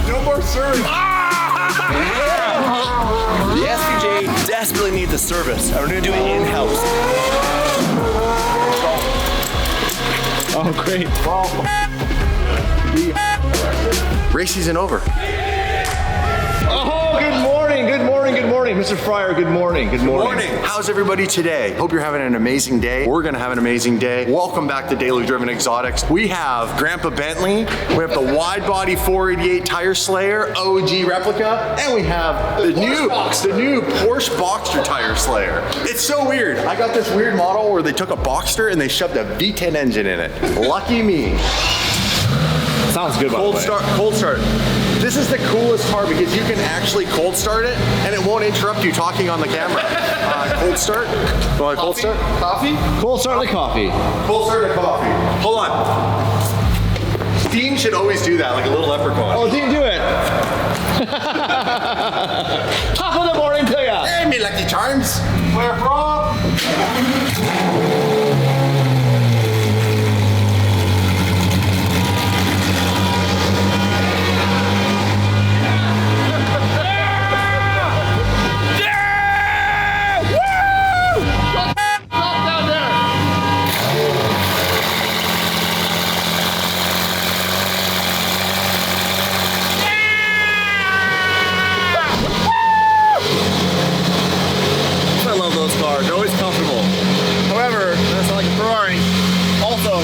No more surge. The SVJ desperately needs a service, and we're gonna do it in-house. Oh, great. Race season over. Oh, good morning, good morning, good morning. Mr. Fryer, good morning, good morning. How's everybody today? Hope you're having an amazing day. We're gonna have an amazing day. Welcome back to Daily Driven Exotics. We have Grandpa Bentley, we have the wide body 488 Tire Slayer, OG replica, and we have the new Porsche Boxster Tire Slayer. It's so weird. I got this weird model where they took a Boxster and they shoved a V10 engine in it. Lucky me. Sounds good, by the way. Cold start. This is the coolest car because you can actually cold start it and it won't interrupt you talking on the camera. Cold start. You want a cold start? Coffee? Cold start the coffee. Cold start the coffee. Hold on. Dean should always do that, like a little leprechaun. Oh, Dean, do it. Top of the morning to ya. Hey, me Lucky Charms. Where from? They're always comfortable. However, that's not like a Ferrari. Also,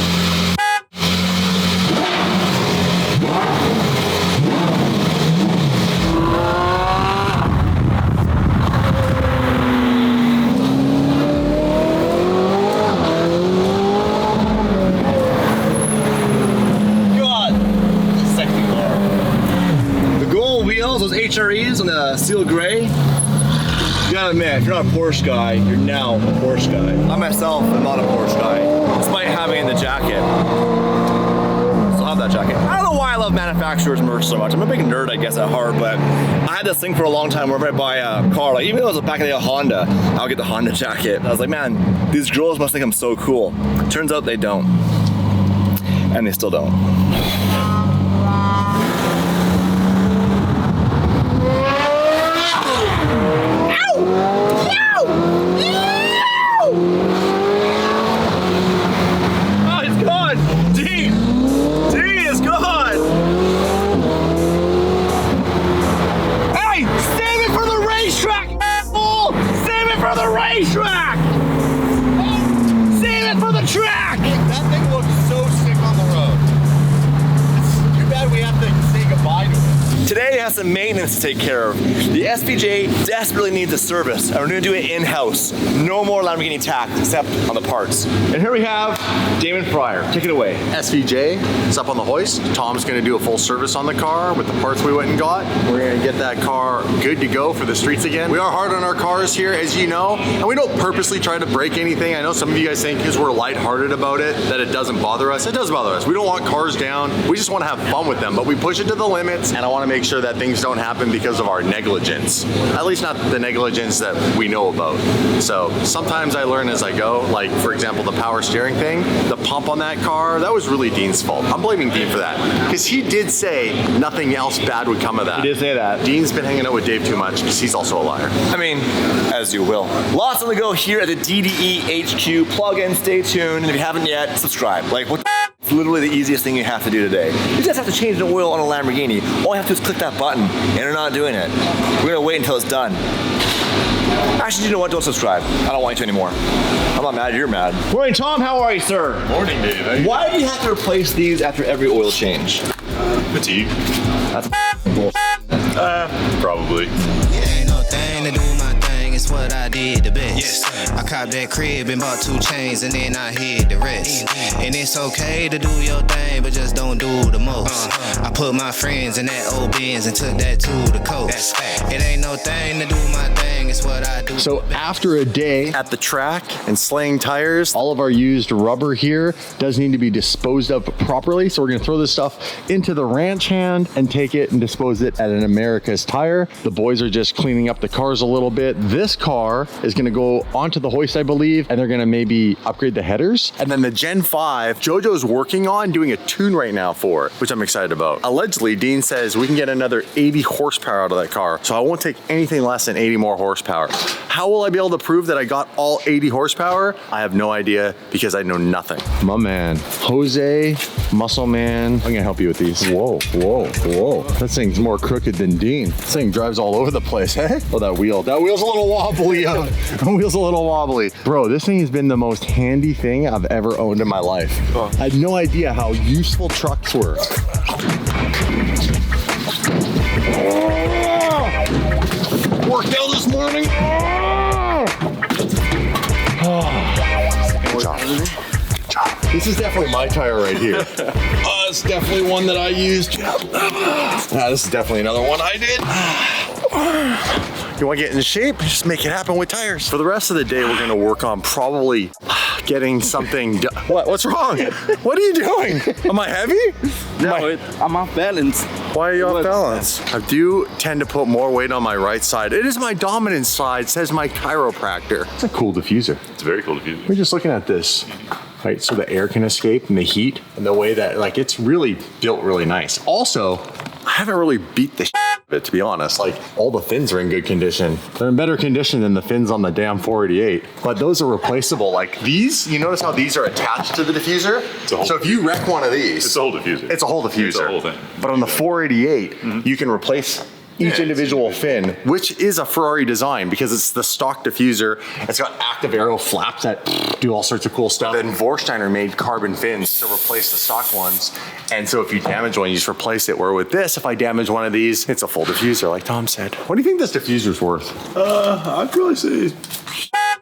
God, that's a sexy car. The gold wheels, those HREs on the steel gray. You gotta admit, if you're not a Porsche guy, you're now a Porsche guy. I myself am not a Porsche guy, despite having the jacket. Still have that jacket. I don't know why I love manufacturers' merch so much. I'm a big nerd, I guess, at heart, but I had this thing for a long time whenever I buy a car, like even though it was back in the day a Honda, I'll get the Honda jacket. I was like, man, these girls must think I'm so cool. Turns out they don't. And they still don't. Oh, it's gone! Dean is gone! Hey, save it for the racetrack, asshole! Save it for the racetrack! Save it for the track! That thing looks so sick on the road. It's too bad we have to say goodbye to it. Today has some maintenance to take care of. The SVJ desperately needs a service, and we're gonna do it in-house. No more Lamborghini tax, except on the parts. And here we have Damon Fryer. Take it away. SVJ, it's up on the hoist. Tom's gonna do a full service on the car with the parts we went and got. We're gonna get that car good to go for the streets again. We are hard on our cars here, as you know, and we don't purposely try to break anything. I know some of you guys think because we're lighthearted about it, that it doesn't bother us. It does bother us. We don't want cars down. We just wanna have fun with them, but we push it to the limits, and I wanna make sure that things don't happen because of our negligence. At least not the negligence that we know about. So sometimes I learn as I go, like for example, the power steering thing, the pump on that car, that was really Dean's fault. I'm blaming Dean for that. Because he did say nothing else bad would come of that. He did say that. Dean's been hanging out with Dave too much because he's also a liar. I mean, as you will. Lots on the go here at the DDE HQ. Plug in, stay tuned, and if you haven't yet, subscribe. Like, what the It's literally the easiest thing you have to do today. You just have to change the oil on a Lamborghini. All you have to do is click that button, and you're not doing it. We're gonna wait until it's done. Actually, you know what? Don't subscribe. I don't want you to anymore. I'm not mad, you're mad. Morning, Tom. How are you, sir? Morning, Dave. Why do you have to replace these after every oil change? Fatigue. That's bull. Probably. It ain't no thing to do my thing, it's what I did the best. Yes. I copped that crib and bought 2 chains and then I hid the rest. And it's okay to do your thing, but just don't do the most. I put my friends in that old Benz and took that to the coast. It ain't no thing to do my thing, it's what I do. So after a day at the track and slaying tires, all of our used rubber here does need to be disposed of properly. So we're gonna throw this stuff into the ranch hand and take it and dispose it at an America's Tire. The boys are just cleaning up the cars a little bit. This this car is gonna go onto the hoist, I believe, and they're gonna maybe upgrade the headers. And then the Gen 5, Jojo's working on doing a tune right now for it, which I'm excited about. Allegedly, Dean says we can get another 80 horsepower out of that car, so I won't take anything less than 80 more horsepower. How will I be able to prove that I got all 80 horsepower? I have no idea because I know nothing. My man, Jose, Muscle Man. I'm gonna help you with these. Whoa, whoa, whoa. That thing's more crooked than Dean. This thing drives all over the place, eh? Oh, that wheel's a little wobbly. That wheel's a little wobbly. Bro, this thing has been the most handy thing I've ever owned in my life. I had no idea how useful trucks were. Worked out this morning. Good job. Good job. This is definitely my tire right here. It's definitely one that I used. This is definitely another one I did. You want to get in shape? Just make it happen with tires. For the rest of the day, we're going to work on probably getting something done. What's wrong? What are you doing? Am I heavy? No, I'm off balance. Why are you off balance? I do tend to put more weight on my right side. It is my dominant side, says my chiropractor. It's a cool diffuser. It's a very cool diffuser. We're just looking at this, right? So the air can escape and the heat and the way that, like, it's really built really nice. Also, I haven't really beat the shit out of it, to be honest. Like, all the fins are in good condition. They're in better condition than the fins on the damn 488, but those are replaceable. Like these, you notice how these are attached to the diffuser? So if you wreck one of these, It's a whole diffuser. it's a whole diffuser. It's a whole thing. But on the 488, you can replace each individual fin, which is a Ferrari design because it's the stock diffuser. It's got active aero flaps that do all sorts of cool stuff. Then Vorsteiner made carbon fins to replace the stock ones. And so if you damage one, you just replace it. Where with this, if I damage one of these, it's a full diffuser, like Tom said. What do you think this diffuser's worth? I'd probably say,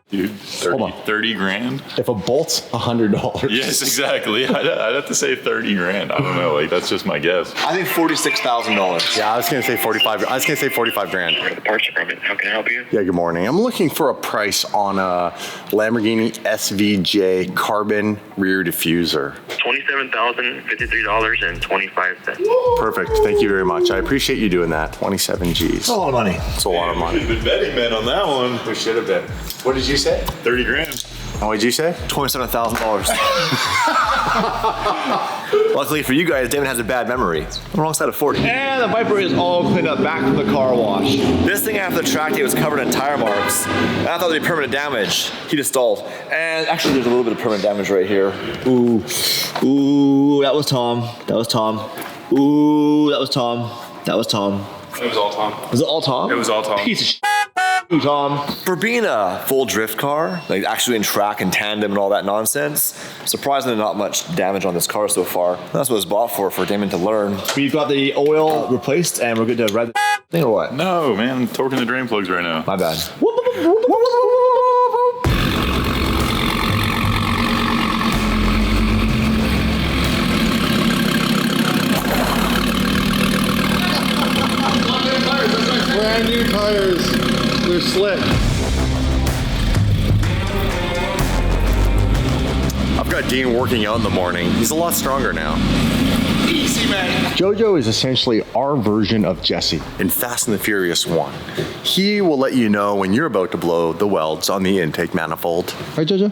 dude, Hold on. 30 grand. If a bolt's $100. Yes, exactly. I'd have to say 30 grand. I don't know. Like, that's just my guess. I think $46,000. Yeah, I was gonna say 45. I was gonna say 45 grand. The parts department. How can I help you? Yeah, good morning. I'm looking for a price on a Lamborghini SVJ carbon rear diffuser. $27,053.25. Perfect. Thank you very much. I appreciate you doing that. 27 G's. A lot of money. It's a lot of money. The betting man on that one. We should have been. What did you say? 30 grand. What did you say? $27,000. Luckily for you guys, David has a bad memory. I'm wrong side of 40. And the Viper is all cleaned up back from the car wash. This thing after the track day was covered in tire marks. And I thought there'd be permanent damage. He just stalled. And actually there's a little bit of permanent damage right here. Ooh, ooh, that was Tom. That was Tom. Ooh, that was Tom. That was Tom. It was all Tom. Was it all Tom? It was all Tom. Piece of shit. Ooh, Tom. For being a full drift car, like actually in track and tandem and all that nonsense, surprisingly not much damage on this car so far. That's what it's bought for Damon to learn. We've got the oil replaced and we're good to ride the thing or what? No, man. I'm torquing the drain plugs right now. My bad. Brand new tires. They're slick. I've got Dean working out in the morning. He's a lot stronger now. Easy, man. Jojo is essentially our version of Jesse in Fast and the Furious 1. He will let you know when you're about to blow the welds on the intake manifold. Right, Jojo?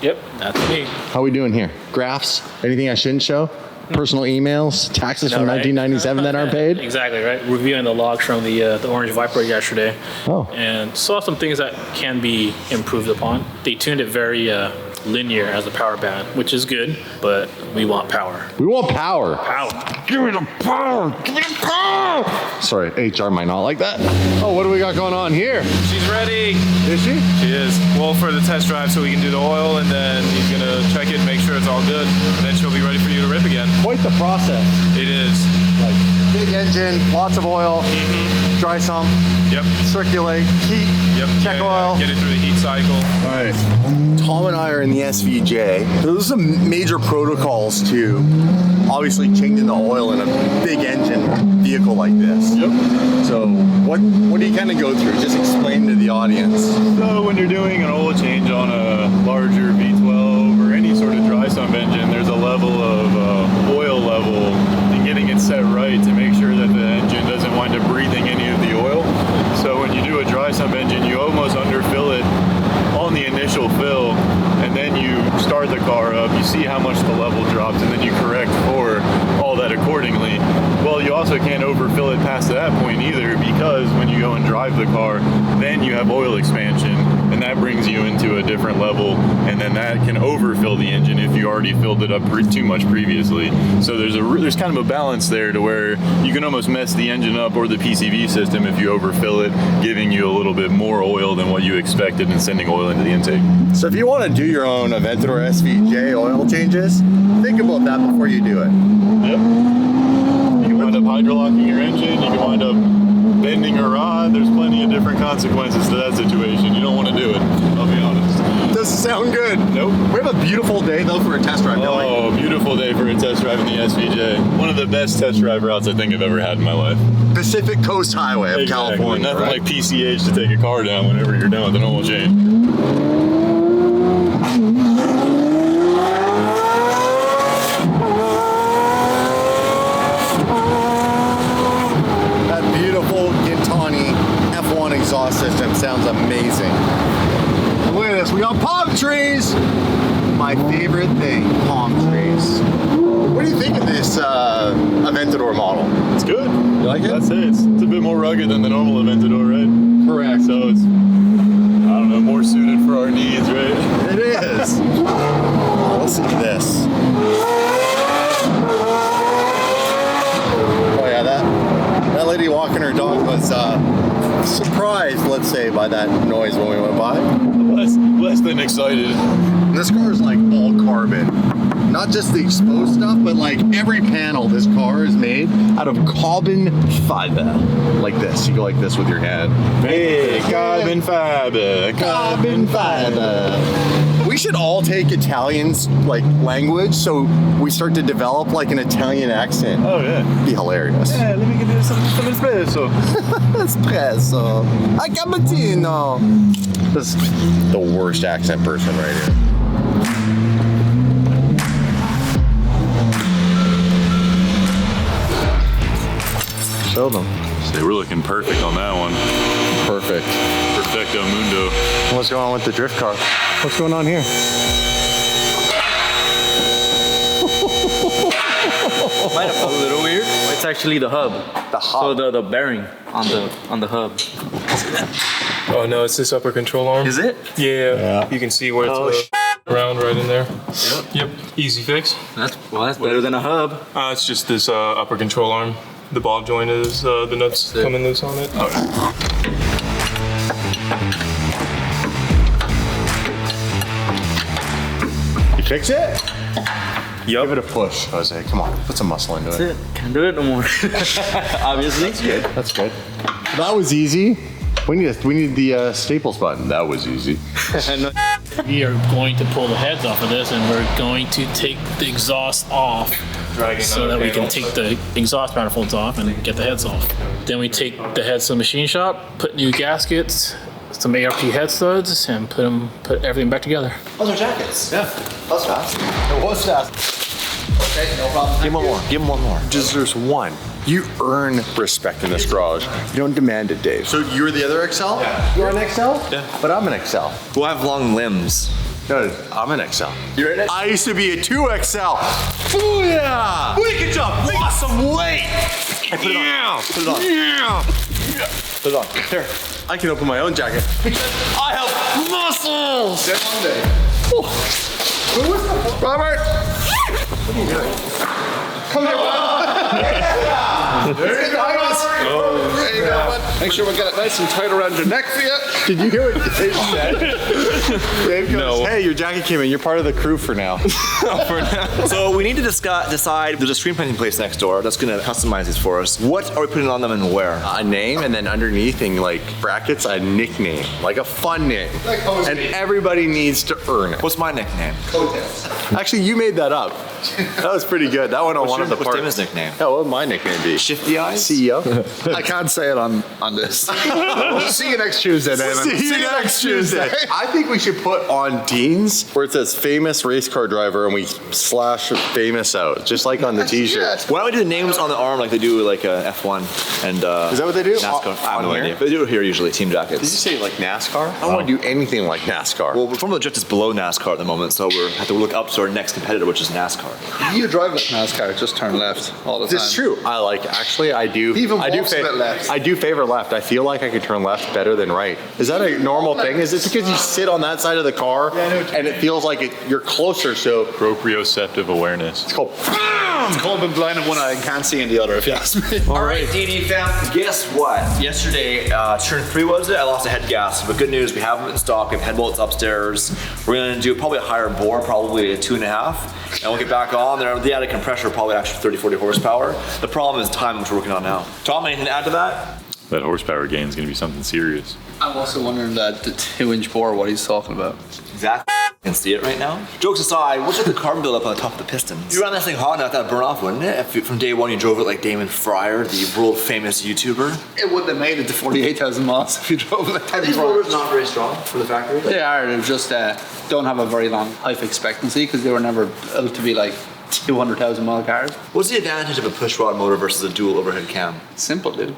Yep, that's me. How we doing here? Graphs? Anything I shouldn't show? Personal emails? Taxes from right? 1997 that aren't paid? Exactly, right? Reviewing the logs from the Orange Viper yesterday. Oh. And saw some things that can be improved upon. They tuned it very linear as a power band, which is good, but we want power. We want power. Power. Give me the power. Give me the power. Sorry, HR might not like that. Oh, what do we got going on here? She's ready. Is she? She is. Well, for the test drive so we can do the oil, and then he's gonna check it, make sure it's all good, and then she'll be ready for you to rip again. Quite the process. It is. Like big engine, lots of oil, dry sump, Yep. circulate, heat, Yep. check Yeah, oil. Get it through the heat cycle. All right. Tom and I are in the SVJ. Those are major protocols to obviously changing the oil in a big engine vehicle like this. Yep. So what do you kind of go through? Just explain to the audience. So when you're doing an oil change on a larger V12 or any sort of dry sump engine, there's a level of oil level and getting it set right to make sure that the engine doesn't wind up breathing any of the oil. So when you do a dry sump engine, you almost see how much the level drops, and then you correct for all that accordingly. Well, you also can't overfill it past that point either, because when you go and drive the car, then you have oil expansion, and that brings you into a different level, and then that can overfill the engine if you already filled it up too much previously. So there's kind of a balance there to where you can almost mess the engine up or the PCV system if you overfill it, giving you a little bit more oil than what you expected and sending oil into the intake. So if you want to do your own Aventador SVJ oil changes, think about that before you do it. Yep. You can wind up hydrolocking your engine, you can wind up bending a rod. There's plenty of different consequences to that situation. You don't want to do it, I'll be honest. Doesn't sound good. Nope. We have a beautiful day though for a test drive, don't we? Oh, beautiful day for a test drive in the SVJ. One of the best test drive routes I think I've ever had in my life. Pacific Coast Highway of Exactly. California. Nothing right? like PCH to take a car down whenever you're done with an oil change. That beautiful Gintani F1 exhaust system sounds amazing. Look at this, we got palm trees! My favorite thing, palm trees. What do you think of this Aventador model? It's good. You like it? That's it. It's a bit more rugged than the normal Aventador, right? Correct. So it's, I don't know, more suited for our needs, right? It is. Listen to this. Oh yeah, that lady walking her dog was surprised, let's say, by that noise when we went by. Less than excited. This car is like all carbon. Not just the exposed stuff, but like every panel this car is made out of carbon fiber. Like this, you go like this with your hand. Hey, carbon fiber. Carbon fiber. We should all take Italian's like language, so we start to develop like an Italian accent. Oh yeah. It'd be hilarious. Yeah, let me get you some espresso. Espresso. A cappuccino. This is the worst accent person right here. Show them. So we're looking perfect on that one. Perfect. Perfecto mundo. What's going on with the drift car? What's going on here? Might have felt a little weird. It's actually the hub. The hub. So the bearing on the hub. Oh no, it's this upper control arm. Is it? Yeah. You can see where it's around right in there. Yep. Easy fix. That's better than a hub. It's just this upper control arm. The ball joint is the nuts coming loose on it. You fix it? Yep. Give it a push, Jose. Come on, put some muscle into That's it. it. Can't do it no more. Obviously. That's good. That's good. That was easy. We need the staples button. That was easy. We are going to pull the heads off of this, and we're going to take the exhaust off so that we can take the exhaust manifolds off and get the heads off. Then we take the heads to the machine shop, put new gaskets, some ARP head studs, and put everything back together. Those are jackets. Yeah. That was fast. It was fast. Okay, no problem. Give him one more. Give him one more. Just there's one. You earn respect in this garage. You don't demand it, Dave. So you're the other XL? Yeah. You're an XL? Yeah. But I'm an XL. Well, I have long limbs. No, I'm an XL. You're in it? I used to be a 2XL. Booyah! Wicked job! Lost some weight! Put it on. Put it on. Yeah! Put it on. Here. I can open my own jacket. I have muscles! Then one day. Robert! What are you doing? Come here, bud. There you go. There you go, bud. Make sure we get it nice and tight around your neck for you. Did you hear what Dave said? Dave goes, hey, your jacket came in. You're part of the crew for now. So we need to decide, there's a screen printing place next door that's gonna customize these for us. What are we putting on them and where? A name, and then underneath in like brackets, a nickname. Like a fun name. And everybody needs to earn it. What's my nickname? Coattails. Actually, you made that up. That was pretty good. That went on one of the What's parts. Damon's nickname? Yeah, what would my nickname be? Shifty Eyes? CEO? I can't say it on on this. See you next Tuesday, David. See you next Tuesday. I think we should put on Dean's where it says famous race car driver and we slash famous out, just like on the t-shirt. Why don't we do the names on the arm like they do like a F1 and Is that what they do? NASCAR? I have On no here? idea. But they do it here usually, team Did you jackets. say like NASCAR? I don't want to do anything like NASCAR. Well, Formula Drift is below NASCAR at the moment, so we have to look up to our next competitor, which is NASCAR. You drive like NASCAR, just turn left all the time. It's true. I do. He even I do walks a bit left. I do favor left. I feel like I could turn left better than right. Is that a normal thing? Is it because you sit on that side of the car and it feels like you're closer? So Proprioceptive awareness. it's called. It's called being blind in one eye and can't see in the other, if you ask me. All right, DD fam, guess what? Yesterday, turn 3 was it? I lost a head gasket, but good news, we have them in stock. We have head bolts upstairs. We're gonna do probably a higher bore, probably a 2.5, and we'll get back on. They added compressor, probably actually 30, 40 horsepower. The problem is time, which we're working on now. Tom, anything to add to that? That horsepower gain is going to be something serious. I'm also wondering that the 2-inch bore, what he's talking about. Exactly. You can see it right now. Jokes aside, what's with the carbon buildup on the top of the pistons? You ran that thing hot enough that'd burn off, wouldn't it? If from day one you drove it like Damon Fryer, the world famous YouTuber. It wouldn't have made it to 48,000 miles if you drove it like that. These motors not very strong for the factory. They are, they just don't have a very long life expectancy because they were never built to be like 200,000 mile cars. What's the advantage of a push rod motor versus a dual overhead cam? Simple, dude.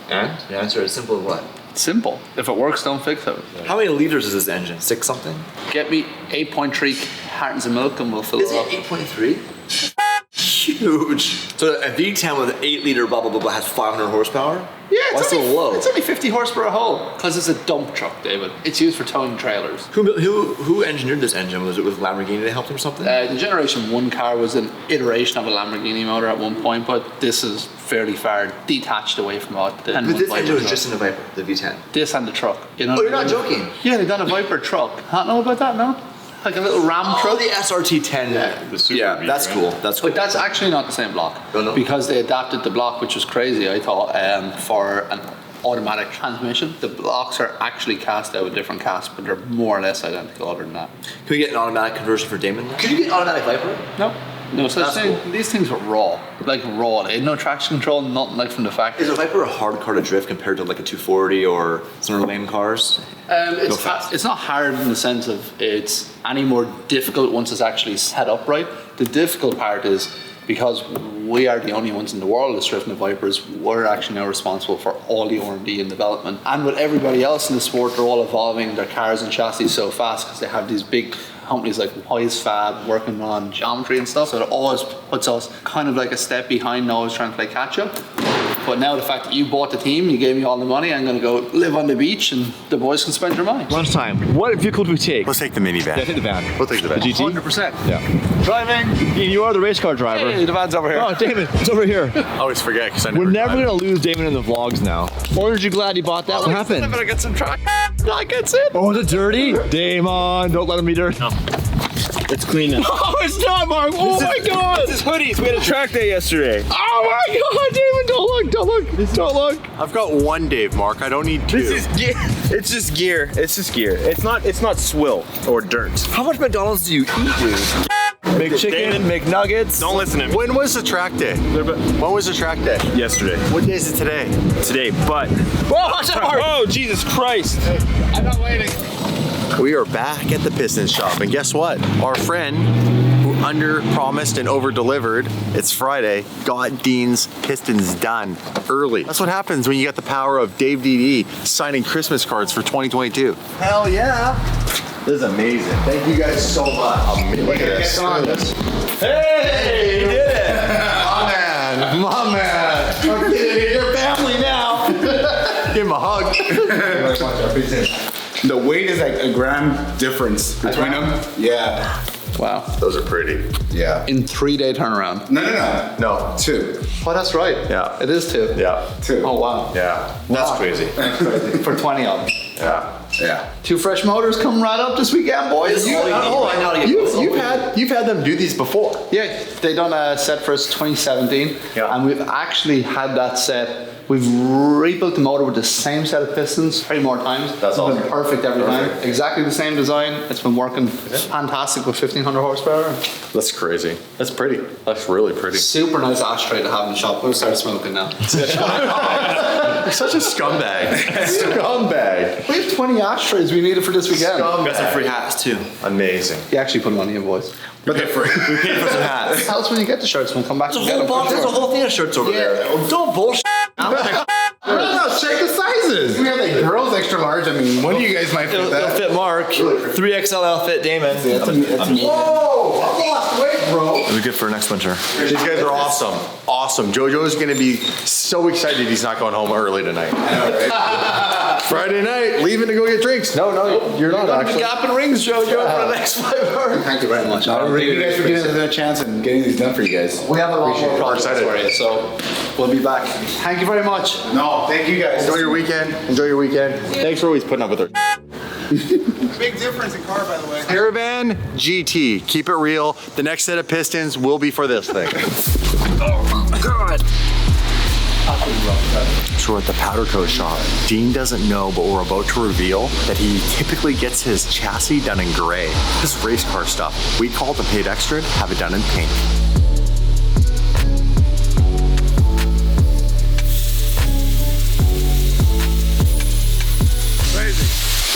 And the answer is simple as what? Simple. If it works, don't fix it. How many liters is this engine? 6 something? Get me 8.3 cartons of milk and we'll fill Is it it up. 8.3? Huge. So a V10 with an 8 liter blah blah blah blah has 500 horsepower? Yeah, Why so low? It's only 50 horsepower a hole. Because it's a dump truck, David. It's used for towing trailers. Who engineered this engine? Was it with Lamborghini that helped him or something? The Generation 1 car was an iteration of a Lamborghini motor at one point, but this is fairly far detached away from what the But this Viper engine was was. just in the Viper, the V10. This and the truck. You know Oh, what you're I not mean? joking? Yeah, they done a Viper truck. Not know about that, no? Like a little Ram Oh, truck. the SRT10. The Super Yeah, Beat, that's right? cool. That's cool. But that's actually not the same block. Oh, no? Because they adapted the block, which was crazy, I thought, for an automatic transmission. The blocks are actually cast out with different casts, but they're more or less identical other than that. Can we get an automatic conversion for Damon? Could you get an automatic Viper? No. No such That's thing. cool. These things were raw. Like raw. They had no traction control, nothing like from the factory. Is a Viper a hard car to drift compared to like a 240 or some of the lame cars? It's not hard in the sense of it's any more difficult once it's actually set up right. The difficult part is because we are the only ones in the world that's drifting the Vipers, we're actually now responsible for all the R&D and development. And with everybody else in the sport, they're all evolving their cars and chassis so fast because they have these big companies like Wise Fab working on geometry and stuff. So it always puts us kind of like a step behind, always trying to play catch up. But now the fact that you bought the team, you gave me all the money, I'm gonna go live on the beach and the boys can spend their money. Lunchtime. What vehicle do we take? Let's take the minivan. Yeah, take the van. We'll take the van. The GT? 100%. Yeah. Driving. Ian, you are the race car driver. Hey, the van's over here. Oh, Damon, it's over here. I always forget because We're never gonna lose Damon in the vlogs now. Aren't you glad you bought that? What happened? I'm gonna get some track. I gets it. Oh, is it dirty? Damon, don't let him be dirty. No. It's clean now. Oh, it's not, Mark. Oh my God. This is hoodies. We had a track day yesterday. Oh my God, Damon, don't look, don't look, don't look. I've got one, Dave, Mark. I don't need two. This is gear. It's just gear. It's just gear. It's not swill or dirt. How much McDonald's do you eat, dude? McChicken, Damon, McNuggets. Don't listen to me. When was the track day? When was the track day? Yesterday. What day is it today? Today, but. Whoa, watch that, Mark. Oh, Jesus Christ. I'm not waiting. We are back at the Piston shop, and guess what? Our friend who under-promised and over-delivered, it's Friday, got Dean's Pistons done early. That's what happens when you got the power of Dave DD signing Christmas cards for 2022. Hell yeah! This is amazing. Thank you guys so much. Look at this. Hey, you did it! My man, my man. Okay, you're family now. Give him a hug. The weight is like a gram difference between them. Yeah. Wow. Those are pretty. Yeah. In 3-day turnaround. No. 2. Oh, that's right. Yeah. It is 2. Yeah. 2. Oh, wow. Yeah. That's crazy. For 20 of them. Yeah. Yeah. 2 fresh motors coming right up this weekend, boys. You've had them do these before. Yeah, they done a set for us 2017. Yeah. And we've actually had that set. We've rebuilt the motor with the same set of pistons 3 more times. That's It's been awesome. perfect every time. Exactly the same design. It's been working fantastic with 1500 horsepower. That's crazy. That's pretty. That's really pretty. Super nice ashtray to have in the shop. We'll start smoking now. You're such a scumbag. Scumbag. We have 20 ashtrays we needed for this weekend. Got some free hats too. Amazing. You actually put them on the invoice. We paid for some hats. Tell us when you get the shirts. We'll come back There's and a get whole them. box. There's a whole thing of shirts over there. Don't bullshit. No, check the sizes. We have like girls extra large. I mean, one of you guys might fit It'll that. fit Mark. 3XL outfit Damon. That's a whoa! I lost weight, bro. It'll be good for next winter. These guys are awesome. Awesome. JoJo's going to be so excited he's not going home early tonight. Friday night, leaving to go get drinks. No, you're not actually. Gap and rings, JoJo, for the next 5 hours. Thank you very much. Thank you guys for giving us a chance and getting these done for you guys. We have a lot more projects for you, so we'll be back. Thank you very much. No, thank you guys. Enjoy your weekend. Enjoy your weekend. Thanks for always putting up with her. Big difference in car, by the way. Caravan GT. Keep it real. The next set of pistons will be for this thing. Oh my God. So we're at the powder coat shop. Dean doesn't know, but we're about to reveal that he typically gets his chassis done in gray. This is race car stuff. We called and paid extra to have it done in pink.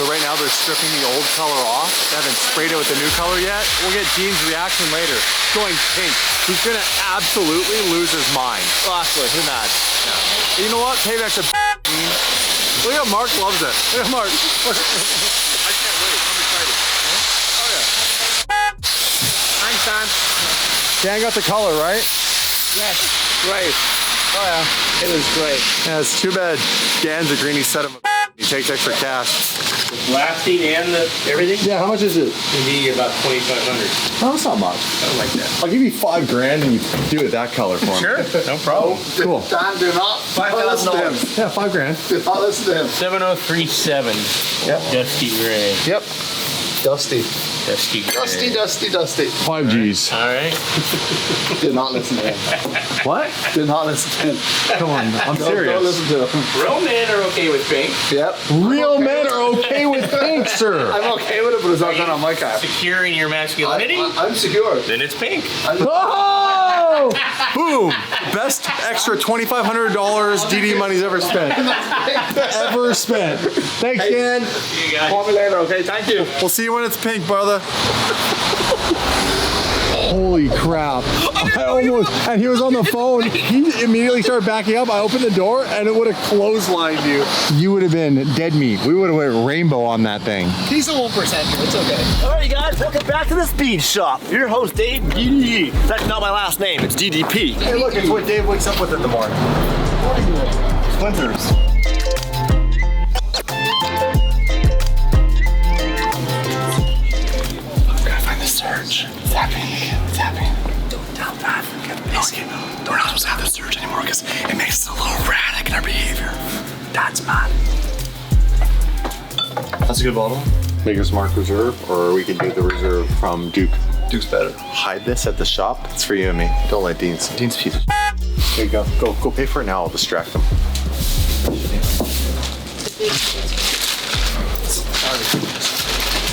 So right now they're stripping the old color off. They haven't sprayed it with the new color yet. We'll get Dean's reaction later. It's going pink. He's gonna absolutely lose his mind. Honestly, who mad? Yeah. You know what? Payback's a Dean. Look at Mark loves it. Look at Mark. I can't wait. I'm excited. Oh yeah. Thanks, Dan. Dan got the color, right? Yes, great. Oh yeah. It was great. Yeah, it's too bad Dan's a greenie set him. He takes extra cash. Blasting and everything? Yeah, how much is it? Maybe about $2,500. No, it's not much. I don't like that. I'll give you $5,000 and you do it that color for him. Sure, no problem. Cool. Dan, do not listen to him. Yeah, $5,000. Do not listen to him. 7037. Yep. Dusty gray. Yep. Dusty. Dusty gray. Dusty. 5 G's. All right. Do not listen to him. What? Do not listen to him. Come on, I'm serious. Don't listen to him. Real men are okay with pink. Yep. Real men are okay with pink, sir. I'm okay with it, but it's not done on my car. Securing your masculinity? I'm secure. Then it's pink. Oh! Boom! Best extra $2,500 DD money's ever spent. Ever spent. Thanks, Dan. You guys. Call me later, okay? Thank you. We'll see you when it's pink, brother. Holy crap. I almost, and he was on the phone. He immediately started backing up. I opened the door and it would have clotheslined you. You would have been dead meat. We would have went rainbow on that thing. He's a 1%. It's okay. All right, guys, welcome back to the Speed Shop. Your host, Dave DDE. That's not my last name. It's DDP. Hey, look, it's what Dave wakes up with in the morning. Splinters. Surge. It's happening again. It's happening. Don't tell that. We're not supposed to have the surge anymore because it makes us a little erratic in our behavior. That's bad. That's a good bottle. Make a smart reserve, or we can do the reserve from Duke. Duke's better. Hide this at the shop. It's for you and me. Don't let Dean's piece of There you go. Go pay for it now. I'll distract him.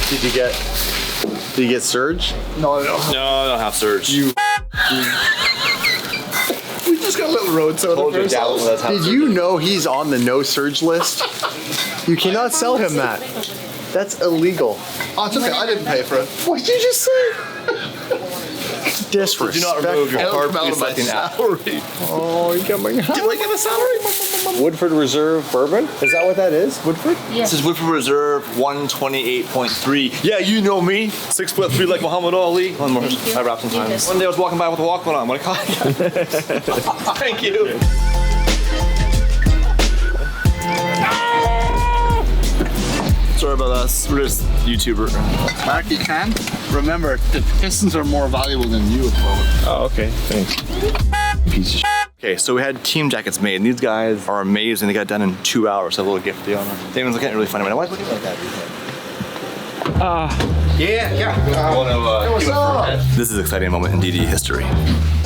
Did you get surge? No, I don't have surge. we just got a little road soda for ourselves. Did you know he's on the no surge list? You cannot sell him that. That's illegal. Oh, it's okay. I didn't pay for it. What did you just say? Disrespect. Do not remove your card Out of my reflecting app. salary. Oh, you got my. Do I get a salary? Woodford Reserve Bourbon? Is that what that is? Woodford? This is Woodford Reserve 128.3. Yeah, you know me. 6'3" like Muhammad Ali. One more. I wrapped some time. One day I was walking by with a Walkman on. I'm like, thank you. Sorry about us. We're just YouTuber. Mark, you can. Remember, the Pistons are more valuable than you at the moment. Oh, okay. Thanks. Piece of shit. Okay, so we had team jackets made, and these guys are amazing. They got it done in 2 hours. So a little gift for the owner. Damon's looking at it really funny. Why is he looking like that? Yeah. What's up? This is an exciting moment in DD history.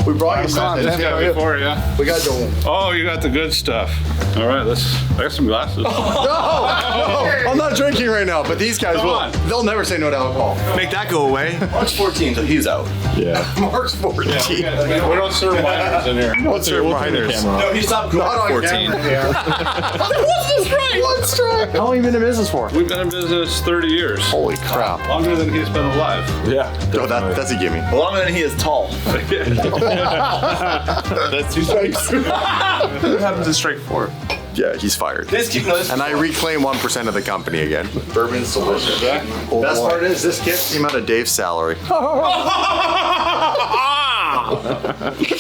We brought you something. Before, yeah. We got the. Oh, you got the good stuff. All right, I got some glasses. No, I'm not drinking right now, but these guys will. They'll never say no to alcohol. Make that go away. March 14th, so he's out. Yeah. March 14th. We don't serve minors in here. Don't serve minors. No, he stopped going at 14. One strike. How long have you been in business for? We've been in business 30 years. Holy crap. Longer than he's been alive. Yeah. No, that's a gimme. Longer than he is tall. That's 2 strikes. What happens to strike 4? Yeah, he's fired. And I reclaim 1% of the company again. Bourbon's delicious. Best part is this kit came out of Dave's salary.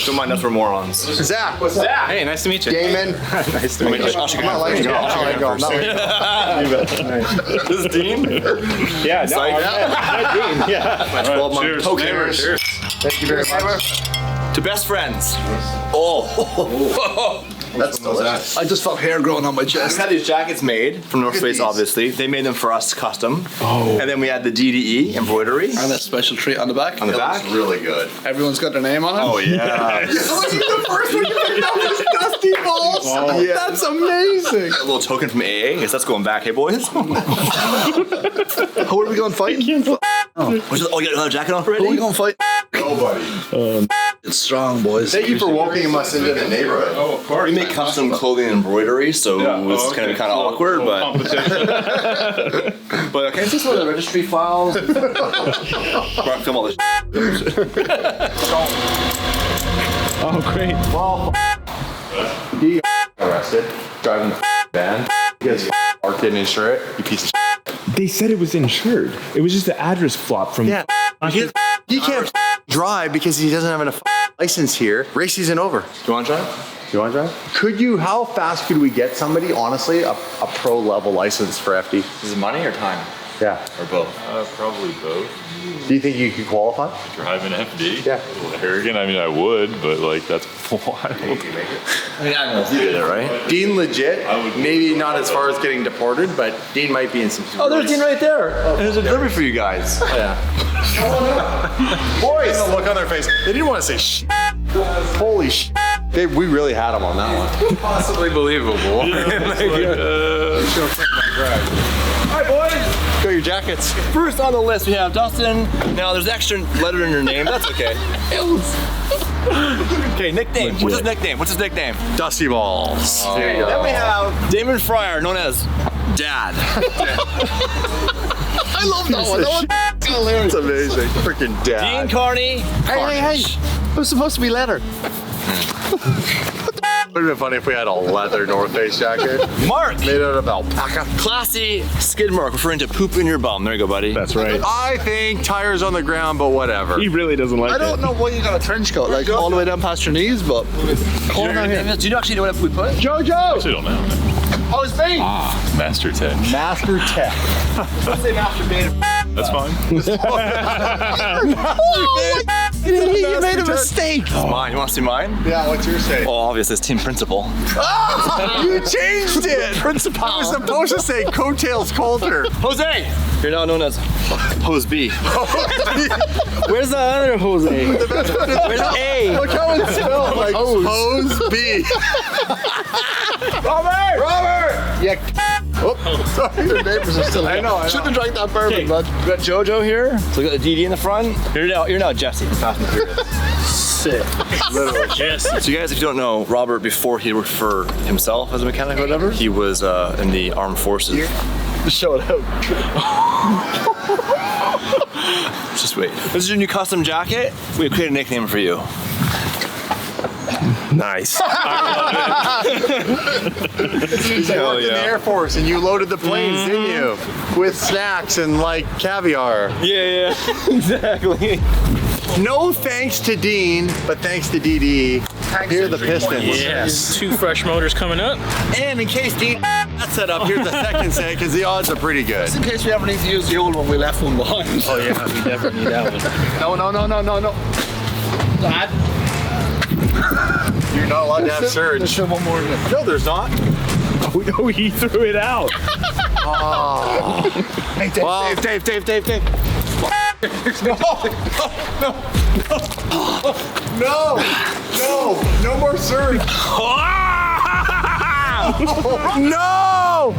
Don't mind us for morons. Zach, what's up? Hey, nice to meet you. Damon. Nice to meet you. I'm not letting go. This is Dean? Yeah, no, Psych. Dean. Yeah. My 12-month Cheers. token. Cheers. Thank you very much. To best friends. Oh. That's delicious. I just felt hair growing on my We chest. had these jackets made from North Face, obviously. They made them for us custom. Oh. And then we had the DDE embroidery. And a special treat on the back. On the back? Really good. Everyone's got their name on it. Oh, yeah. The first one you picked up was Dusty Balls. Yeah. That's amazing. A little token from AA. Guess that's going back. Hey, boys. How are we going fighting? You got another jacket on already? Who are we going fight? Nobody. It's strong, boys. Thank you for welcoming us into the neighborhood. Oh, of course. We make custom clothing and embroidery, so it's going to be kind of awkward, but... But can I see some of the registry files? Mark, film all this. Oh, great. Well, he got arrested driving the van. He gets parked, didn't insure it. You piece of They said it was insured. It was just the address flop from. Yeah. He can't drive because he doesn't have enough license here. Race season over. Do you want to try? You want to drive? How fast could we get somebody, honestly, a pro level license for FD? Is it money or time? Yeah. Or both? Probably both. Do you think you could qualify? Drive an FD? Yeah. A little arrogant. I mean, I would, but like that's wild. I mean, I don't know if you did it, right? Dean legit. Maybe not as far as getting deported, but Dean might be in some. Oh, there's Dean right there. There's a delivery for you guys. Yeah. Boys, the look on their face. They didn't want to say shh. Holy sh! We really had them on that one. Possibly believable. All right, boys. Go your jackets. First on the list, we have Dustin. Now, there's an extra letter in your name. That's okay. Okay, nickname. What's his nickname? What's his nickname? Dusty Balls. There you go. Then we have Damon Fryer, known as Dad. I love that one. That one's hilarious. It's amazing. Freaking dad. Dean Carney. Hey. It was supposed to be leather. Would have been funny if we had a leather North Face jacket. Mark. Made out of alpaca. Classy skid mark, referring to poop in your bum. There you go, buddy. That's right. I think tires on the ground, but whatever. He really doesn't like I don't know why you got a trench coat, like all the way down past your knees, but. Do you actually know what we put? Jojo! I actually don't know. Oh, it's me! Master Tech. Master Tech. Let's say masturbator. That's fine. You made a mistake! It's mine. You want to see mine? Yeah, what's yours say? Oh, obviously it's team principal. You changed it! Principal. I was supposed to say coattails Coulter. Jose! You're now known as Hose B. Where's the other Jose? Where's A? Look how it's spelled like Hose B. Robert! Yeah. Oh, sorry, the neighbors are still here. I know. Shouldn't have drank that bourbon, bud. We got JoJo here. So we got the DD in the front. You're now Jesse. Fast and Furious. Sick. Literally. Jesse. So you guys, if you don't know, Robert, before he worked for himself as a mechanic or whatever, he was in the armed forces. Show it out. Just wait. This is your new custom jacket. We have created a nickname for you. Nice. Hell yeah. In the Air Force, and you loaded the planes, didn't you? With snacks and like caviar. Yeah, exactly. No thanks to Dean, but thanks to DD. Here are the Pistons. Yes. 2 fresh motors coming up. And in case Dean that's set up, here's the second set because the odds are pretty good. Just in case we ever need to use the old one, we left one behind. Oh yeah, we definitely need that one. No. Dad? You're not allowed to have surge. There's still one more in it. No, there's not. Oh no, he threw it out. Oh. Hey, Dave. No more surge. No!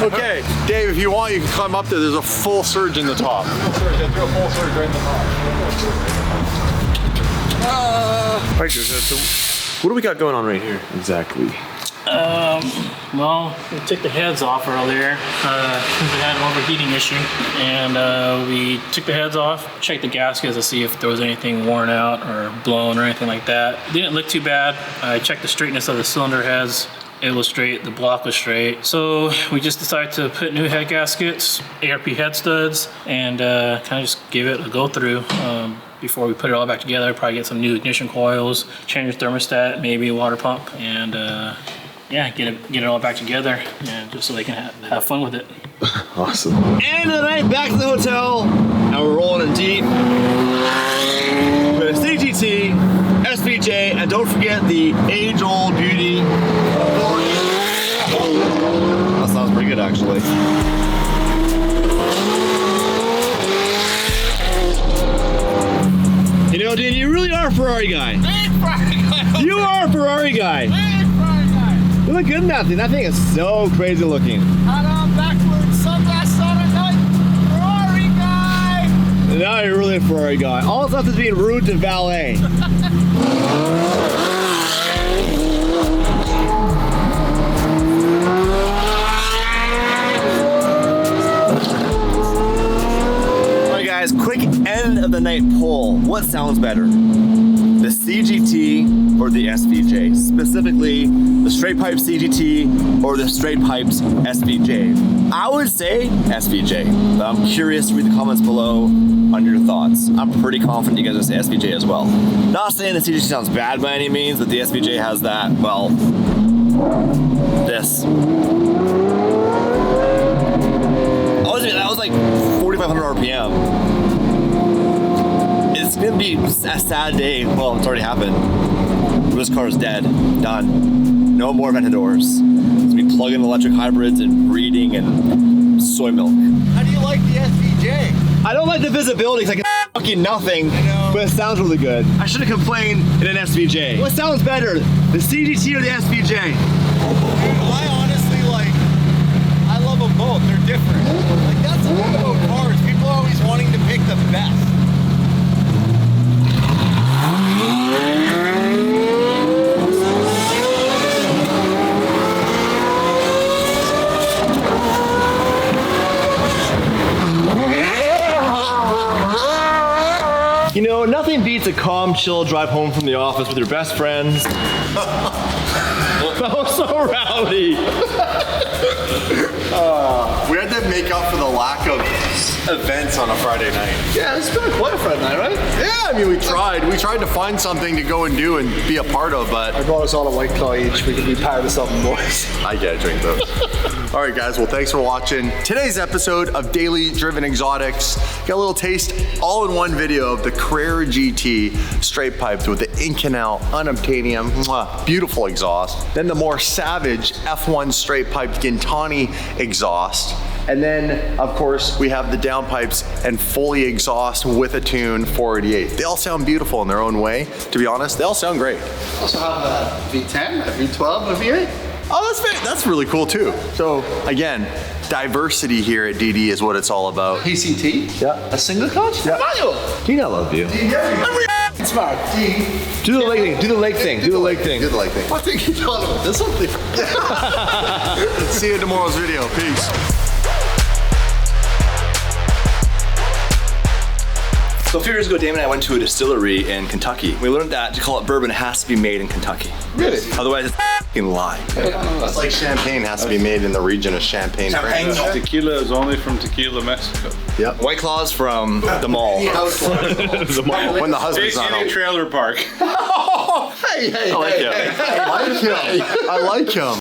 Okay, Dave, if you want, you can climb up there. There's a full surge in the top. Throw a full surge right in the top. All right, so what do we got going on right here? Exactly. Well, we took the heads off earlier because we had an overheating issue, and we took the heads off, checked the gaskets to see if there was anything worn out or blown or anything like that. It didn't look too bad. I checked the straightness of the cylinder heads. It was straight, the block was straight. So we just decided to put new head gaskets, ARP head studs, and kind of just give it a go through. Before we put it all back together, probably get some new ignition coils, change the thermostat, maybe a water pump, and yeah, get it all back together, and just so they can have fun with it. Awesome. End of the night, back to the hotel, and we're rolling in deep with CGT, SVJ, and don't forget the age-old beauty. That sounds pretty good, actually. You know, dude, you really are a Ferrari guy. Big Ferrari guy. You are a Ferrari guy. Big Ferrari guy. You look good in that thing. That thing is so crazy looking. Hat on backwards, sunglasses on at night. Ferrari guy. Now you're really a Ferrari guy. All stuff is being rude to valet. Alright guys, quick end of the night poll. What sounds better? The CGT or the SVJ? Specifically, the straight pipe CGT or the straight pipes SVJ? I would say SVJ, but I'm curious to read the comments below on your thoughts. I'm pretty confident you guys will say SVJ as well. Not saying the CGT sounds bad by any means, but the SVJ has that, well, this. That was like 4,500 RPM. It's gonna be a sad day. Well, it's already happened. This car is dead. Done. No more vented doors. It's gonna be plug-in electric hybrids and breeding and soy milk. How do you like the SVJ? I don't like the visibility because I can fucking nothing, but it sounds really good. I should have complained in an SVJ. What sounds better, the CGT or the SVJ? Dude, I honestly I love them both. They're different. Like, that's the thing about cars. People are always wanting to pick the best. You know, nothing beats a calm, chill drive home from the office with your best friends. That was so rowdy. We had to make up for the lack of events on a Friday night. Yeah, it's been quite a Friday night, right? Yeah, I mean, we tried. We tried to find something to go and do and be a part of, but I brought us all a White Claw each. We could be part of something, boys. I gotta drink those. All right, guys. Well, thanks for watching today's episode of Daily Driven Exotics. Got a little taste, all-in-one video of the Carrera GT straight piped with the Inconel unobtainium, beautiful exhaust. Then the more savage F1 straight piped Gintani exhaust. And then, of course, we have the downpipes and fully exhaust with a tune 488. They all sound beautiful in their own way. To be honest, they all sound great. Also have a V10, a V12, a V8. Oh, that's really cool too. So again, diversity here at DD is what it's all about. PCT? Yeah. A single clutch? Yeah. Tina, I love you. It's smart. Do the leg thing. Do the leg thing. Do the leg thing. Do the leg thing. What thing are you talking about? This one? See you in tomorrow's video. Peace. So a few years ago, Damon and I went to a distillery in Kentucky. We learned that to call it bourbon, it has to be made in Kentucky. Really? Otherwise, it's a lie. It's like champagne has to be made in the region of Champagne, France. Tequila is only from Tequila, Mexico. Yep. White Claw's from the mall. The mall. When the husband's not In a home. trailer park. Hey, I like him. I like him.